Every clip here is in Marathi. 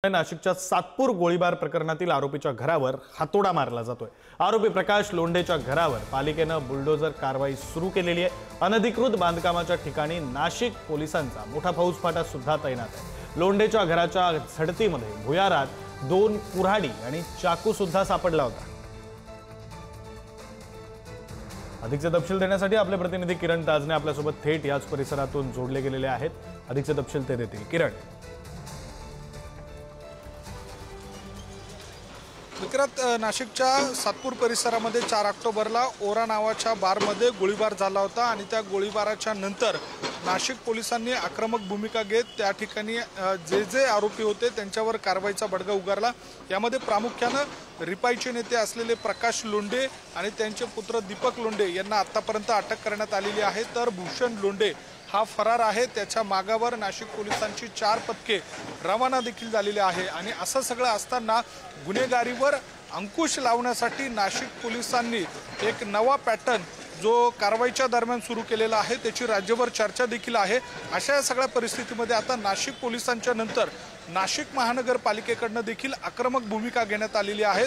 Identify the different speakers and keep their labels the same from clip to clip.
Speaker 1: नाशिकच्या सातपूर गोळीबार प्रकरणातील आरोपीच्या घरावर हातोडा मारला जातोय। आरोपी प्रकाश लोंढेच्या घरावर पालिकेने बुलडोजर कारवाई सुरू केलेली आहे। अनधिकृत बांधकामाच्या ठिकाणी नाशिक पोलिसांचा मोठा फौजफाटा सुद्धा तैनात आहे। लोंढेच्या घराच्या झडतीमध्ये भुयारात 2 कुऱ्हाडी आणि चाकू सुद्धा सापडला होता। अधिकचे तपशील देण्यासाठी आपले प्रतिनिधी किरण ताजने आपल्यासोबत थेट याच परिसरातून जोडले गेलेले आहेत। अधिकचे तपशील ते देतील। किरण,
Speaker 2: विक्रांत, नाशिकच्या सातपूर परिसरामध्ये 4 ऑक्टोबरला ओरा नावाच्या बारमध्ये गोळीबार झाला होता आणि त्या गोळीबाराच्या नंतर नाशिक पोलिसांनी आक्रमक भूमिका घेत त्या ठिकाणी जे आरोपी होते त्यांच्यावर कारवाईचा बडगा उगारला। यामध्ये प्रामुख्याने रिपाईचे नेते असलेले प्रकाश लोंढे आणि त्यांचे पुत्र दीपक लोंढे यांना आतापर्यंत अटक करण्यात आलेली आहे। तर भूषण लोंढे हा फरार आहे। त्याच्या मागावर नाशिक पोलिसांची 4 पथके रवाना देखील झालेली आहे। आणि असं सगळं असताना गुन्हेगारीवर अंकुश लावण्यासाठी नाशिक पोलिसांनी एक नवा पॅटर्न जो कारवाईच्या दरम्यान सुरू केलेला आहे त्याची राज्यभर चर्चा देखील आहे। अशा या सगळ्या परिस्थितीमध्ये आता नाशिक पोलिसांच्या नंतर नाशिक महानगरपालिकेकडनं देखील आक्रमक भूमिका घेण्यात आलेली आहे।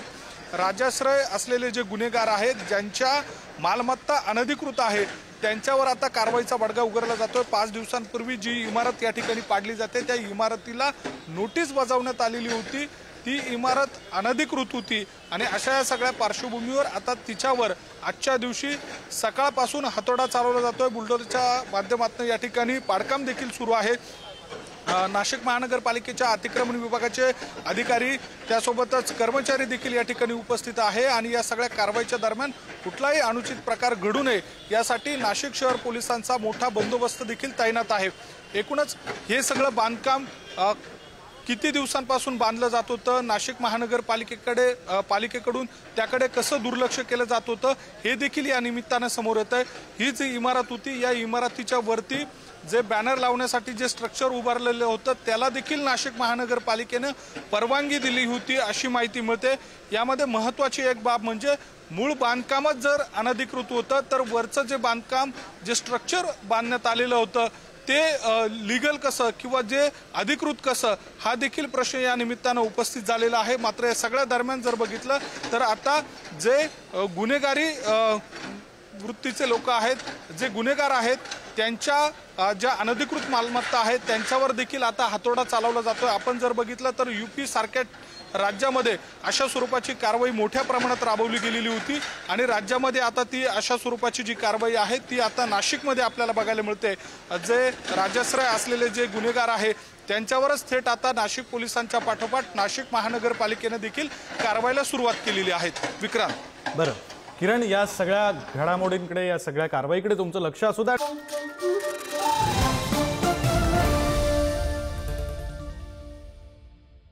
Speaker 2: राजाश्रय असलेले जे गुन्हेगार आहेत, ज्यांच्या मालमत्ता अनधिकृत आहे, त्यांच्यावर आता कारवाईचा बडगा उगारला जातोय। 5 दिवसांपूर्वी जी इमारत या ठिकाणी पाडली जाते त्या इमारतीला नोटीस बजावण्यात आलेली होती। ती इमारत अनधिकृत होती आणि अशा या सगळ्या पार्श्वभूमीवर आता तिच्यावर आजच्या दिवशी सकाळपासून हातोडा चालवला जातोय। बुलडोजरच्या माध्यमातून या ठिकाणी पाडकाम देखील सुरू आहे। नाशिक महानगरपालिकेच्या अतिक्रमण विभागाचे अधिकारी त्यासोबतच कर्मचारी देखील या ठिकाणी उपस्थित आहे आणि या सगळ्या कारवाईच्या दरम्यान कुठलाही अनुचित प्रकार घडू नये यासाठी नाशिक शहर पोलिसांचा मोठा बंदोबस्त देखील तैनात आहे। एकूणच हे सगळं बांधकाम किती दिवसांपासून बांधलं जात होतं, नाशिक पालिकेकडून त्याकडे कसं दुर्लक्ष केलं जात होतं हे देखील या निमित्तानं समोर येत आहे। ही जी इमारत होती, या इमारतीच्या वरती जे बॅनर लावण्यासाठी जे स्ट्रक्चर उभारलेलं होतं त्याला देखील नाशिक महानगरपालिकेने परवानगी दिली होती अशी माहिती मिळते। यामध्ये महत्त्वाची एक बाब म्हणजे मूळ बांधकामच जर अनधिकृत होतं तर वरचं जे बांधकाम जे स्ट्रक्चर बांधण्यात आलेलं होतं ते लीगल कसं किंवा जे अधिकृत कसं हा देखील प्रश्न या निमित्तानं उपस्थित झालेला आहे। मात्र या सगळ्या दरम्यान जर बघितलं तर आता जे गुन्हेगारी वृत्तीचे लोक आहेत, जे गुन्हेगार आहेत, त्यांच्या ज्या अनधिकृत मालमत्ता आहेत त्यांच्यावर देखील आता हातोडा चालवला जातोय। आपण जर बघितलं तर यूपी सारख्या राज्यामध्ये अशा स्वरूपाची कारवाई मोठ्या प्रमाणात राबवली गेलेली होती आणि राज्यामध्ये आता ती अशा स्वरूपाची जी कारवाई आहे ती आता नाशिकमध्ये आपल्याला बघायला मिळते। जे राजाश्रय असलेले जे गुन्हेगार आहे त्यांच्यावरच थेट आता नाशिक पोलिसांच्या पाठोपाठ नाशिक महानगरपालिकेने देखील कारवाईला सुरुवात केलेली आहे। विक्रांत,
Speaker 1: बरं किरण, या सगळ्या घडामोडींकडे, या सगळ्या कारवाईकडे तुमचं लक्ष असू द्या।